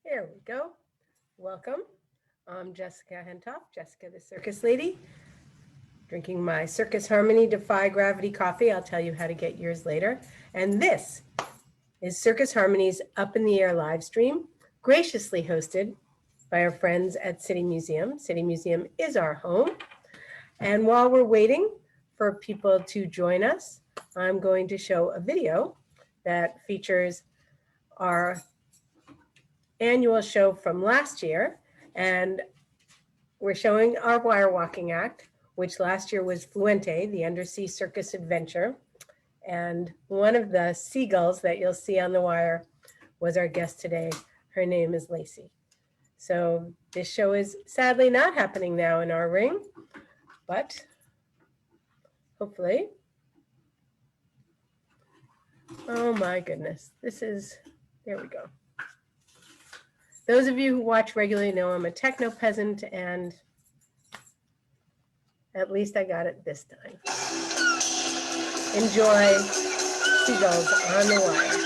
Here we go. Welcome. I'm Jessica Hentoff, Jessica the Circus Lady, drinking my Circus Harmony Defy Gravity coffee. I'll tell you how to get yours later. And this is Circus Harmony's Up in the Air live stream, graciously hosted by our friends at City Museum. City Museum is our home. And while we're waiting for people to join us, I'm going to show a video that features our annual show from last year. And we're showing our wire walking act, which last year was Fluente, the undersea circus adventure. And one of the seagulls that you'll see on the wire was our guest today. Her name is Lacy. So this show is sadly not happening now in our ring, but hopefully. Oh my goodness, there we go. Those of you who watch regularly know I'm a techno peasant, and at least I got it this time. Enjoy Seagulls on the Wire.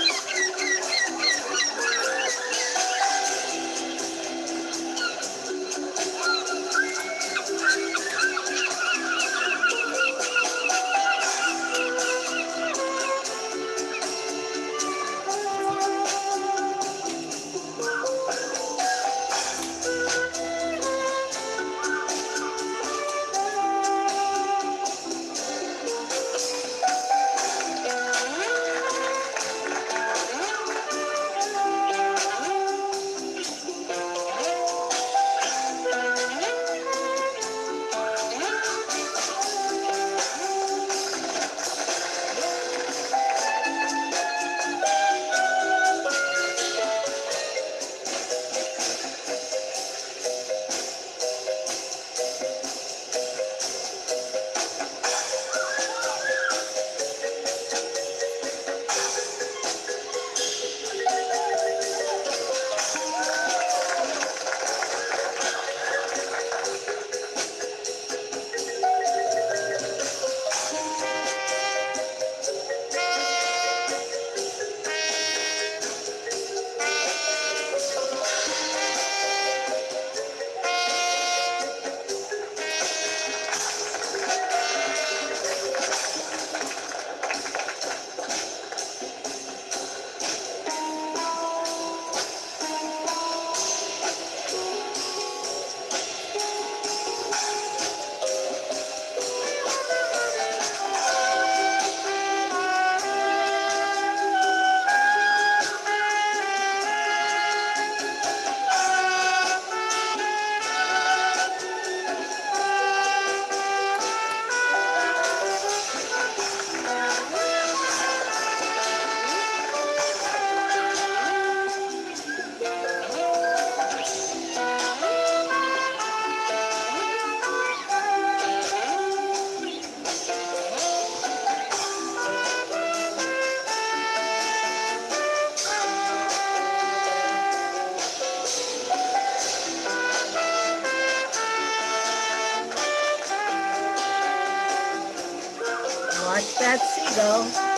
Watch that seagull.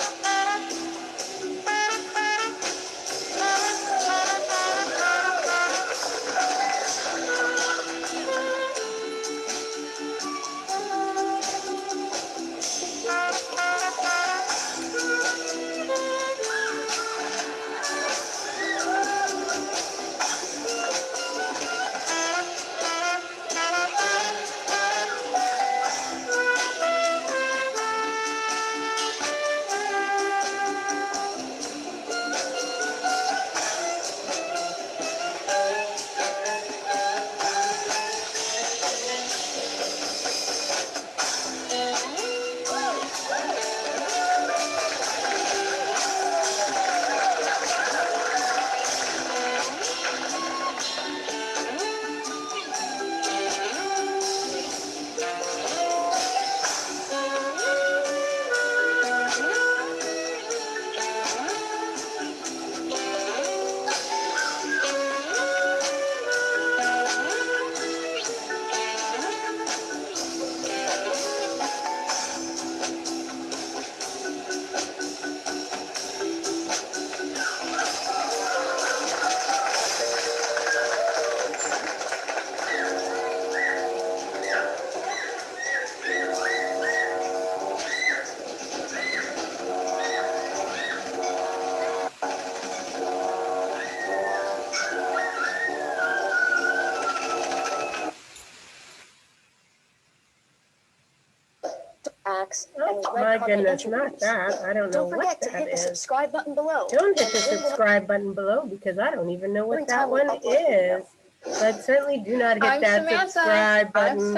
my goodness, not that. I don't know what that is. Don't forget to hit the subscribe button below. Don't hit the subscribe button below because I don't even know what that one is. But certainly do not hit that subscribe button.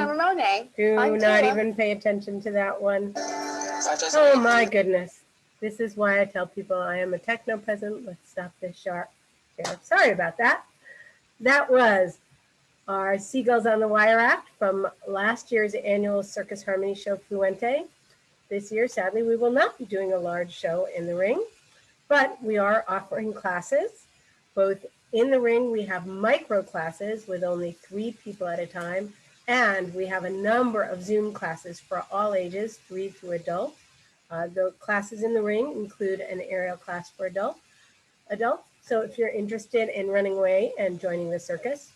Do not even pay attention to that one. Oh my goodness. This is why I tell people I am a techno peasant. Let's stop this share. Sorry about that. That was our Seagulls on the Wire act from last year's annual Circus Harmony show Fluente. This year, sadly, we will not be doing a large show in the ring, but we are offering classes. Both in the ring, we have micro classes with only 3 people at a time, and we have a number of Zoom classes for all ages, 3 through adult. The classes in the ring include an aerial class for adults. So if you're interested in running away and joining the circus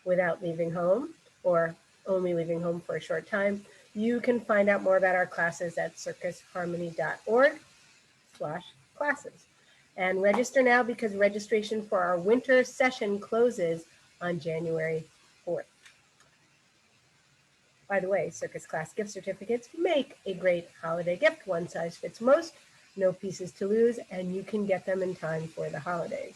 without leaving home or only leaving home for a short time, you can find out more about our classes at circusharmony.org/classes. And register now because registration for our winter session closes on January 4th. By the way, circus class gift certificates make a great holiday gift. One size fits most, no pieces to lose, and you can get them in time for the holidays.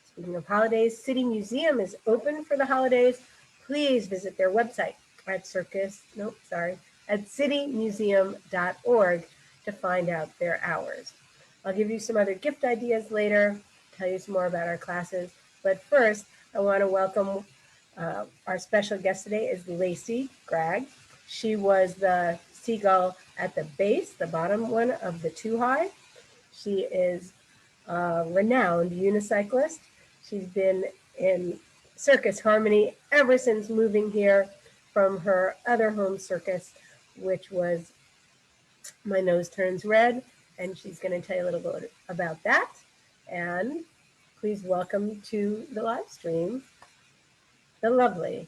Speaking of holidays, City Museum is open for the holidays. Please visit their website at citymuseum.org to find out their hours. I'll give you some other gift ideas later, tell you some more about our classes. But first, I want to welcome our special guest today is Lacy Gragg. She was the seagull at the base, the bottom one of the 2 high. She is a renowned unicyclist. She's been in Circus Harmony ever since moving here from her other home circus, which was My Nose Turns Red. And she's going to tell you a little bit about that. And please welcome to the live stream, the lovely,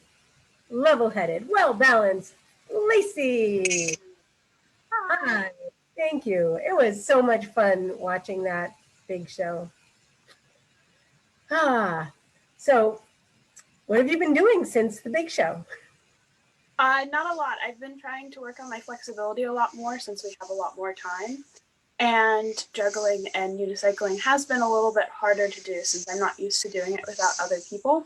level-headed, well-balanced Lacy. Hi, thank you. It was so much fun watching that big show. So what have you been doing since the big show? Not a lot. I've been trying to work on my flexibility a lot more since we have a lot more time. And juggling and unicycling has been a little bit harder to do since I'm not used to doing it without other people.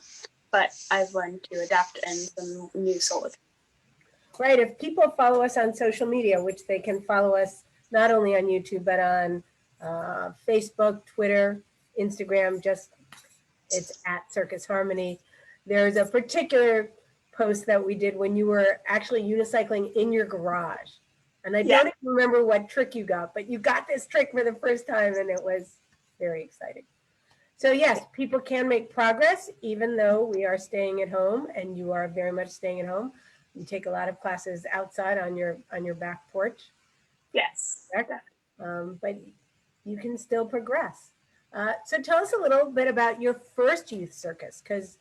But I've learned to adapt and some new solo. Right. If people follow us on social media, which they can follow us not only on YouTube, but on Facebook, Twitter, Instagram, it's at Circus Harmony. There's a particular post that we did when you were actually unicycling in your garage. And I don't even remember what trick you got, but you got this trick for the first time and it was very exciting. So yes, people can make progress even though we are staying at home and you are very much staying at home. You take a lot of classes outside on your back porch. Yes. But you can still progress. So tell us a little bit about your first youth circus, because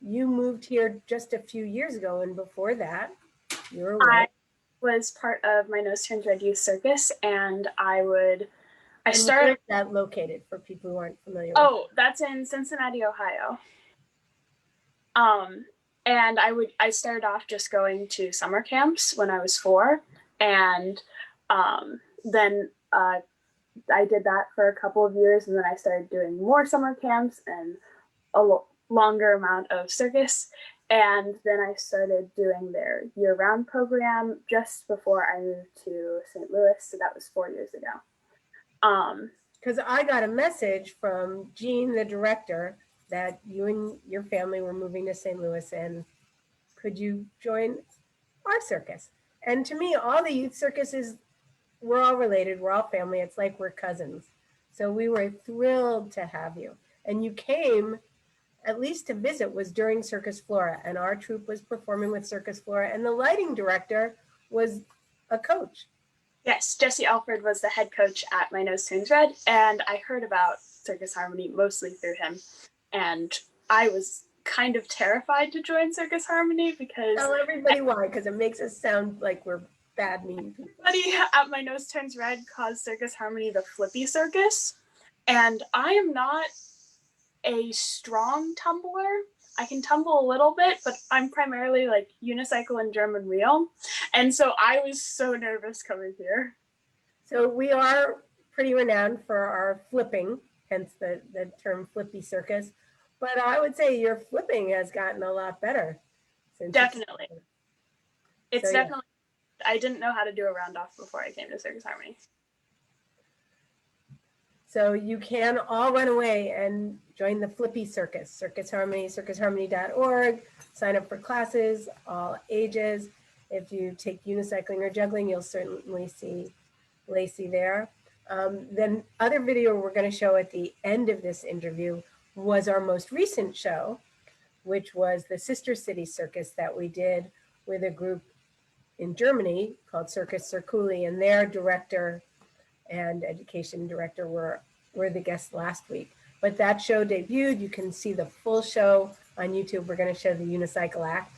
you moved here just a few years ago, and before that, you were I was part of My Nose Turns Red Youth Circus, and where is that located for people who aren't familiar with it? That's in Cincinnati, Ohio. And I started off just going to summer camps when I was 4, and then I did that for a couple of years, and then I started doing more summer camps and a longer amount of circus, and then I started doing their year-round program just before I moved to St. Louis, so that was 4 years ago. Because I got a message from Jean, the director, that you and your family were moving to St. Louis, and could you join our circus? And to me, all the youth circuses, we're all related, we're all family, it's like we're cousins. So we were thrilled to have you. And you came, at least to visit, was during Circus Flora, and our troupe was performing with Circus Flora, and the lighting director was a coach. Yes, Jesse Alford was the head coach at My Nose Turns Red, and I heard about Circus Harmony mostly through him. And I was kind of terrified to join Circus Harmony because... Tell everybody why, because it makes us sound like we're bad, mean people. Everybody at My Nose Turns Red calls Circus Harmony the flippy circus, and I am not a strong tumbler. I can tumble a little bit, but I'm primarily like unicycle and German wheel. And so I was so nervous coming here. So we are pretty renowned for our flipping, hence the term flippy circus. But I would say your flipping has gotten a lot better. Definitely. It's So, yeah. definitely, I didn't know how to do a round off before I came to Circus Harmony. So you can all run away and join the Flippy Circus, Circus Harmony, circusharmony.org. Sign up for classes, all ages. If you take unicycling or juggling, you'll certainly see Lacy there. Then other video we're going to show at the end of this interview was our most recent show, which was the Sister City Circus that we did with a group in Germany called Circus Circuli, and their director and education director were the guests last week. But that show debuted. You can see the full show on YouTube. We're going to show the unicycle act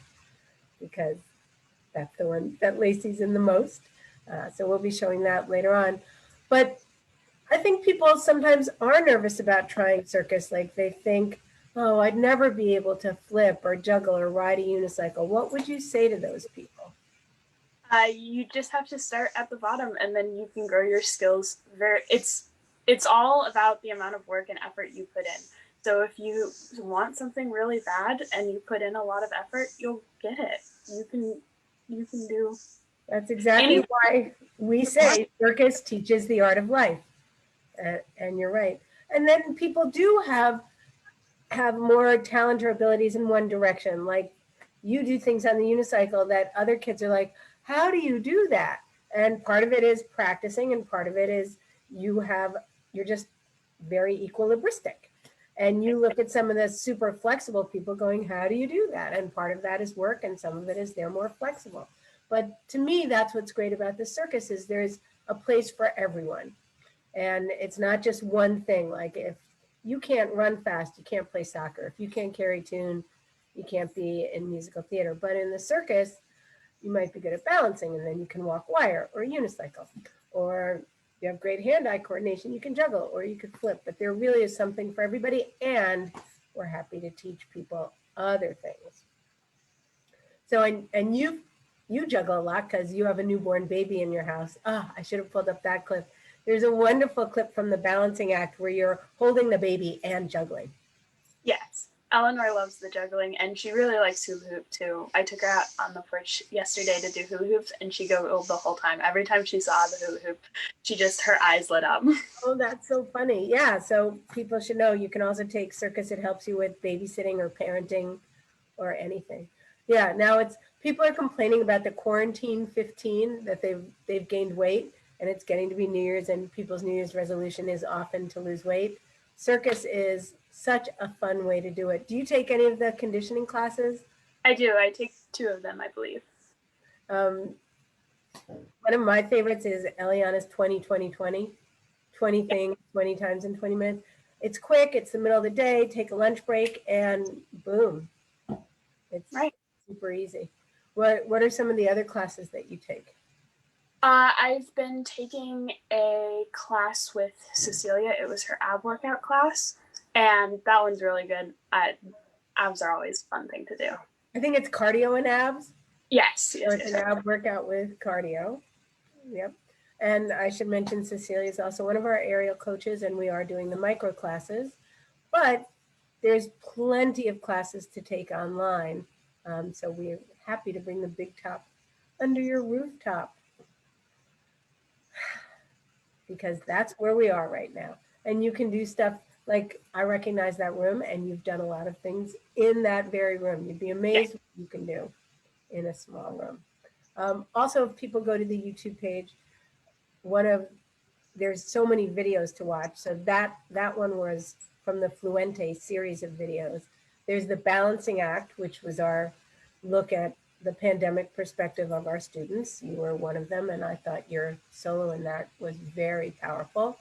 because that's the one that Lacy's in the most. So we'll be showing that later on. But I think people sometimes are nervous about trying circus. Like they think, oh, I'd never be able to flip or juggle or ride a unicycle. What would you say to those people? You just have to start at the bottom, and then you can grow your skills. It's all about the amount of work and effort you put in. So if you want something really bad and you put in a lot of effort, you'll get it. You can do. That's exactly why we say circus teaches the art of life. And you're right. And then people do have more talent or abilities in one direction. Like you do things on the unicycle that other kids are like, how do you do that? And part of it is practicing, and part of it is you're just very equilibristic. And you look at some of the super flexible people going, how do you do that? And part of that is work, and some of it is they're more flexible. But to me, that's what's great about the circus is there's a place for everyone. And it's not just one thing. Like if you can't run fast, you can't play soccer. If you can't carry tune, you can't be in musical theater. But in the circus, you might be good at balancing, and then you can walk wire or unicycle, or you have great hand-eye coordination, you can juggle, or you could flip. But there really is something for everybody, and we're happy to teach people other things. So, and you juggle a lot because you have a newborn baby in your house. Oh, I should have pulled up that clip. There's a wonderful clip from the balancing act where you're holding the baby and juggling. Yes. Eleanor loves the juggling, and she really likes hula hoop too. I took her out on the porch yesterday to do hula hoops, and she giggled the whole time. Every time she saw the hula hoop, her eyes lit up. Oh, that's so funny. Yeah, so people should know you can also take circus. It helps you with babysitting or parenting or anything. Yeah, now people are complaining about the quarantine 15, that they've gained weight, and it's getting to be New Year's, and people's New Year's resolution is often to lose weight. Circus is such a fun way to do it. Do you take any of the conditioning classes? I do. I take 2 of them, I believe. One of my favorites is Eliana's 20-20-20. 20 things, 20 times in 20 minutes. It's quick. It's the middle of the day. Take a lunch break, and boom. It's super easy. What are some of the other classes that you take? I've been taking a class with Cecilia. It was her ab workout class, and that one's really good. Abs are always a fun thing to do. I think it's cardio and abs. Yes. Or it's an ab workout with cardio. Yep. And I should mention Cecilia is also one of our aerial coaches, and we are doing the micro classes. But there's plenty of classes to take online. So we're happy to bring the big top under your rooftop, because that's where we are right now. And you can do stuff like, I recognize that room, and you've done a lot of things in that very room. You'd be amazed what you can do in a small room. Also, if people go to the YouTube page, there's so many videos to watch. So that one was from the Fluente series of videos. There's the balancing act, which was our look at the pandemic perspective of our students. You were one of them, and I thought your solo in that was very powerful.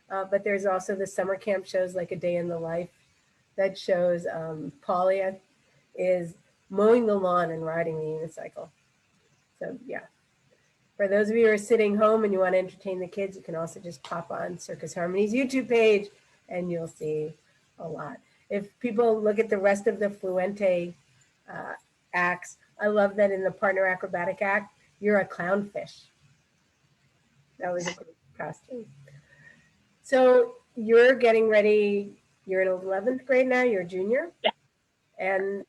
But there's also the summer camp shows, like A Day in the Life, that shows Paulia is mowing the lawn and riding the unicycle. So yeah, for those of you who are sitting home and you want to entertain the kids, you can also just pop on Circus Harmony's YouTube page, and you'll see a lot. if people look at the rest of the Fluente acts, I love that in the partner acrobatic act, you're a clownfish. That was a great costume. So you're getting ready, you're in 11th grade now, you're a junior? Yeah. And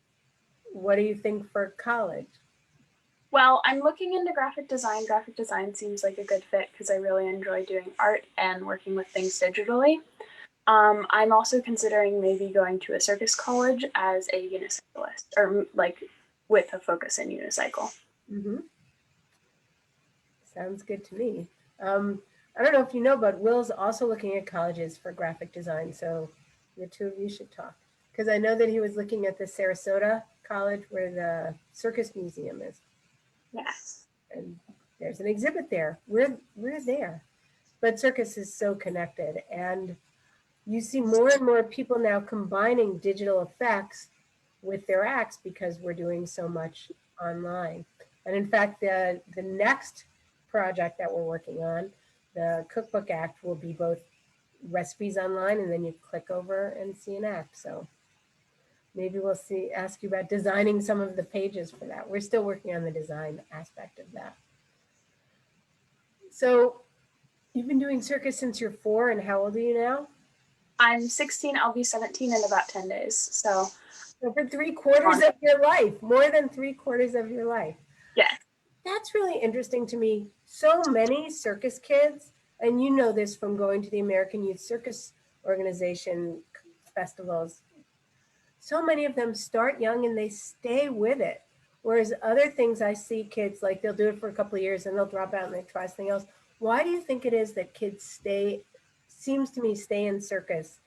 what do you think for college? Well, I'm looking into graphic design. Graphic design seems like a good fit because I really enjoy doing art and working with things digitally. I'm also considering maybe going to a circus college as a unicyclist, or like with a focus in unicycle. Mm-hmm. Sounds good to me. I don't know if you know, but Will's also looking at colleges for graphic design. So the two of you should talk. Because I know that he was looking at the Sarasota College where the Circus Museum is. Yes. And there's an exhibit there. We're there. But circus is so connected. And you see more and more people now combining digital effects with their acts because we're doing so much online. And in fact, the next project that we're working on, the cookbook act, will be both recipes online and then you click over and see an act. So maybe we'll ask you about designing some of the pages for that. We're still working on the design aspect of that. So you've been doing circus since you're 4, and how old are you now? I'm 16, I'll be 17 in about 10 days. So over 3/4 of your life, more than 3/4 of your life. Yeah. That's really interesting to me. So many circus kids, and you know this from going to the American Youth Circus Organization festivals, so many of them start young and they stay with it. Whereas other things I see kids, like they'll do it for a couple of years and they'll drop out and they try something else. Why do you think it is that kids stay in circus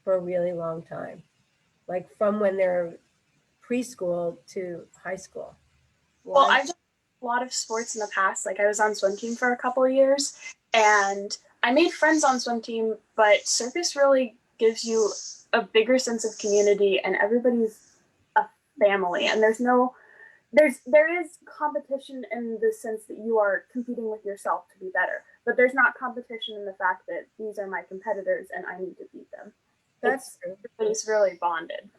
for a really long time? Like from when they're preschool to high school? Well, I've done a lot of sports in the past. Like I was on swim team for a couple of years and I made friends on swim team, but circus really gives you a bigger sense of community and everybody's a family. And there is competition in the sense that you are competing with yourself to be better, but there's not competition in the fact that these are my competitors and I need to beat them. It's really bonded.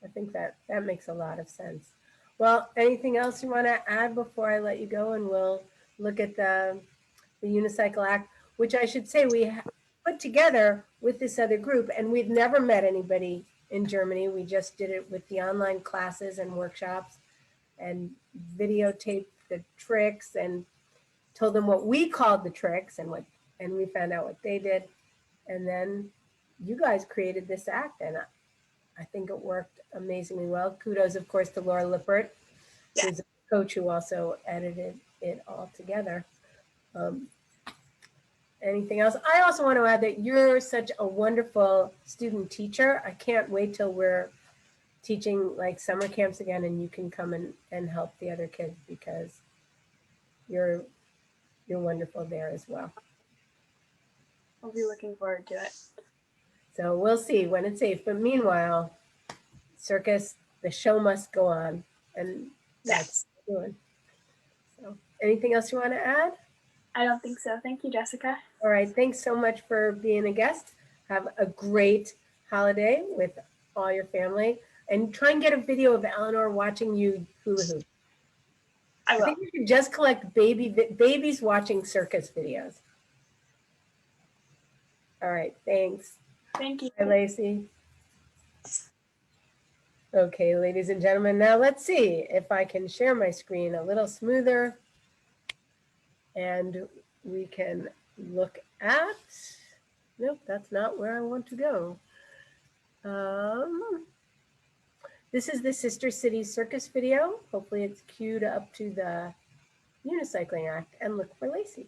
I think that makes a lot of sense. Well, anything else you want to add before I let you go, and we'll look at the unicycle act, which I should say we put together with this other group, and we've never met anybody in Germany. We just did it with the online classes and workshops and videotaped the tricks and told them what we called the tricks and we found out what they did. And then you guys created this act, and I think it worked amazingly well. Kudos, of course, to Laura Lippert, who's a coach who also edited it all together. Anything else? I also want to add that you're such a wonderful student teacher. I can't wait till we're teaching like summer camps again and you can come and help the other kids because you're wonderful there as well. I'll be looking forward to it. So we'll see when it's safe. But meanwhile, circus, the show must go on. And that's what we're doing. So anything else you want to add? I don't think so. Thank you, Jessica. All right. Thanks so much for being a guest. Have a great holiday with all your family. And try and get a video of Eleanor watching you hula hoop. I think you should just collect babies watching circus videos. All right. Thanks. Thank you. Hi, Lacy. Okay, ladies and gentlemen, now let's see if I can share my screen a little smoother and we can look at, nope, that's not where I want to go. This is the Sister City Circus video. Hopefully it's queued up to the unicycling act, and look for Lacy.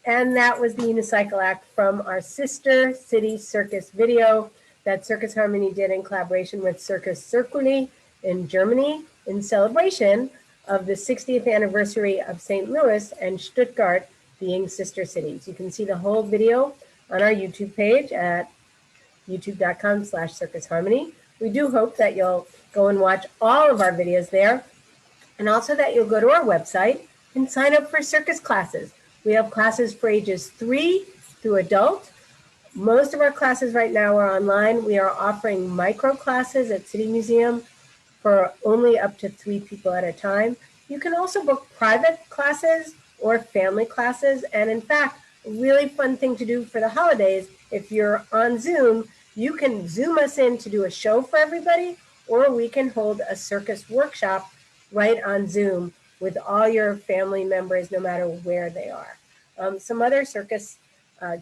And that was the unicycle act from our sister city circus video that Circus Harmony did in collaboration with Circus Circus in Germany in celebration of the 60th anniversary of St. Louis and Stuttgart being sister cities. You can see the whole video on our YouTube page at youtube.com/Circus Harmony. We do hope that you'll go and watch all of our videos there, and also that you'll go to our website and sign up for circus classes. We have classes for ages 3 through adult. Most of our classes right now are online. We are offering micro classes at City Museum for only up to 3 people at a time. You can also book private classes or family classes. And in fact, a really fun thing to do for the holidays, if you're on Zoom, you can Zoom us in to do a show for everybody, or we can hold a circus workshop right on Zoom with all your family members, no matter where they are. Some other circus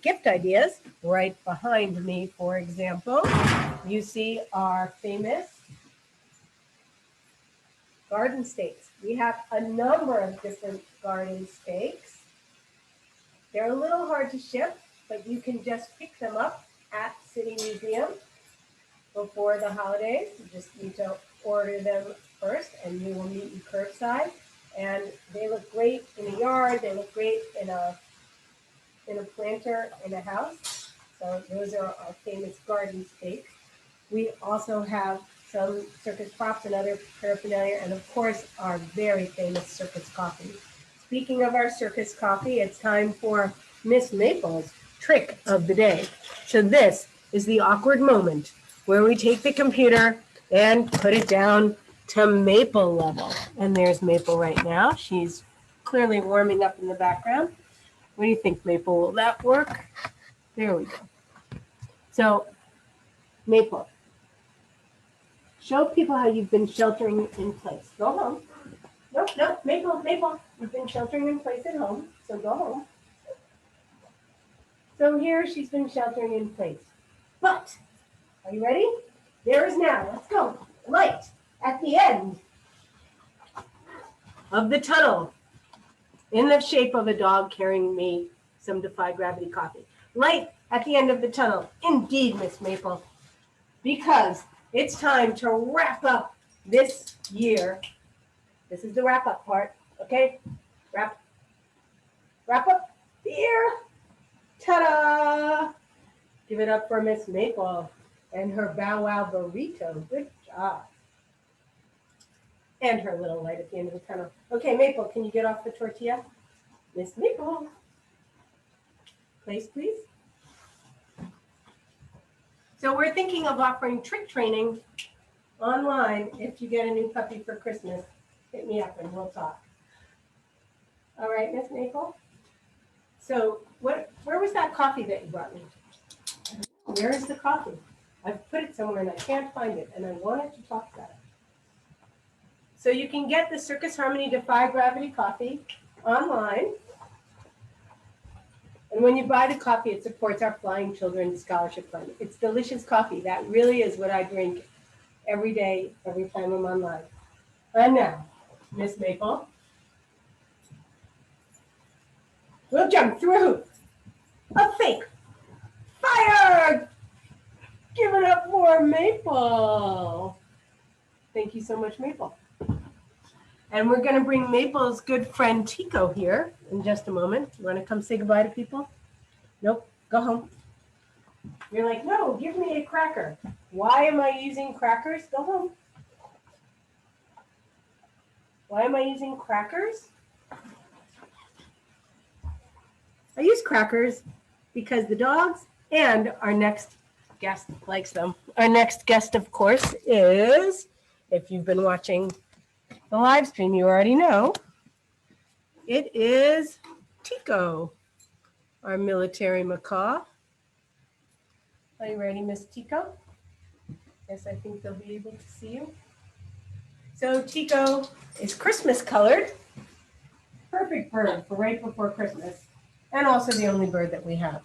gift ideas right behind me, for example, you see our famous garden stakes. We have a number of different garden stakes. They're a little hard to ship, but you can just pick them up at City Museum before the holidays. You just need to order them first, and we will meet you curbside. And they look great in a yard. They look great in a planter in a house. So those are our famous garden stakes. We also have some circus props and other paraphernalia, and of course our very famous circus coffee. Speaking of our circus coffee, it's time for Miss Maple's trick of the day. So this is the awkward moment where we take the computer and put it down to Maple level. And there's Maple right now. She's clearly warming up in the background. What do you think, Maple? Will that work? There we go. So, Maple, show people how you've been sheltering in place. Go home. No, Maple, you've been sheltering in place at home, so go home. So here she's been sheltering in place. But, are you ready? There is now, let's go, light at the end of the tunnel in the shape of a dog carrying me some Defy Gravity coffee. Light at the end of the tunnel. Indeed, Miss Maple. Because it's time to wrap up this year. This is the wrap up part, okay? Wrap up the year. Ta-da! Give it up for Miss Maple and her Bow Wow burrito. Good job. And her little light at the end of the tunnel. Okay, Maple, can you get off the tortilla? Miss Maple. Place, please. So we're thinking of offering trick training online. If you get a new puppy for Christmas, hit me up and we'll talk. All right, Miss Maple. So where was that coffee that you brought me? Where is the coffee? I've put it somewhere and I can't find it, and I wanted to talk about it. So you can get the Circus Harmony Defy Gravity coffee online. And when you buy the coffee, it supports our Flying Children Scholarship Fund. It's delicious coffee. That really is what I drink every day, every time I'm online. And now, Miss Maple, we'll jump through a fake fire. Give it up for Maple. Thank you so much, Maple. And we're going to bring Maple's good friend Tico here in just a moment. You want to come say goodbye to people? Nope, go home. You're like, no, give me a cracker. Why am I using crackers? Go home. Why am I using crackers? I use crackers because the dogs and our next guest likes them. Our next guest, of course, is, if you've been watching the live stream, you already know, it is Tico, our military macaw. Are you ready, Miss Tico? Yes, I think they'll be able to see you. So Tico is Christmas colored. Perfect bird for right before Christmas, and also the only bird that we have.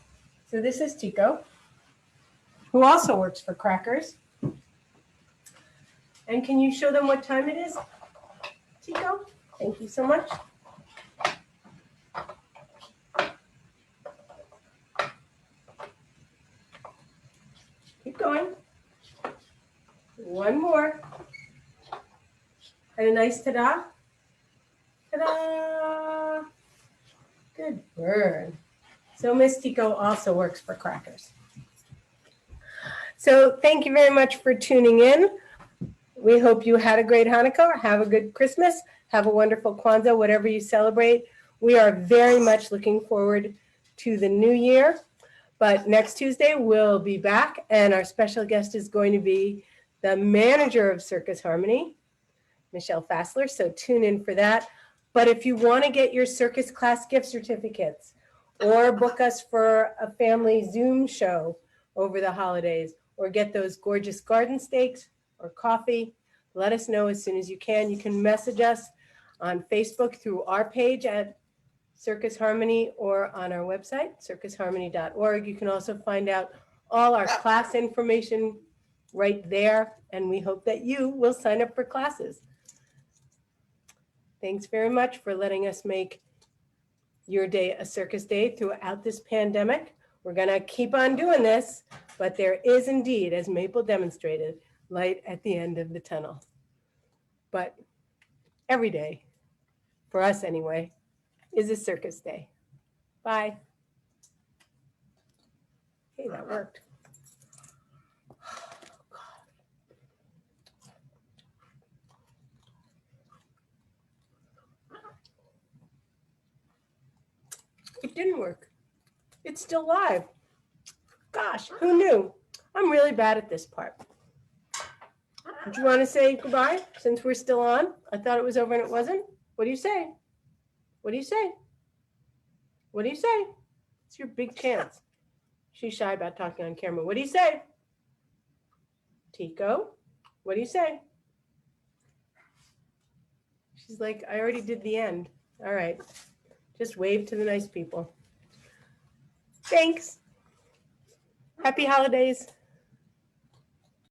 So this is Tico, who also works for Crackers. And can you show them what time it is, Tico? Thank you so much. And a nice ta-da. Ta-da. Good burn. So Miss Tico also works for crackers. So thank you very much for tuning in. We hope you had a great Hanukkah, have a good Christmas, have a wonderful Kwanzaa, whatever you celebrate. We are very much looking forward to the new year. But next Tuesday, we'll be back, and our special guest is going to be the manager of Circus Harmony, Michelle Fassler, so tune in for that. But if you want to get your circus class gift certificates or book us for a family Zoom show over the holidays or get those gorgeous garden steaks or coffee, let us know as soon as you can. You can message us on Facebook through our page at Circus Harmony or on our website, circusharmony.org. You can also find out all our class information right there, and we hope that you will sign up for classes. Thanks very much for letting us make your day a circus day throughout this pandemic. We're going to keep on doing this, but there is indeed, as Maple demonstrated, light at the end of the tunnel. But every day, for us anyway, is a circus day. Bye. Hey, that worked. It didn't work. It's still live. Gosh, who knew? I'm really bad at this part. Do you want to say goodbye since we're still on? I thought it was over and it wasn't. What do you say? What do you say? What do you say? It's your big chance. She's shy about talking on camera. What do you say? Tico, what do you say? She's like, I already did the end. All right. Just wave to the nice people. Thanks. Happy holidays.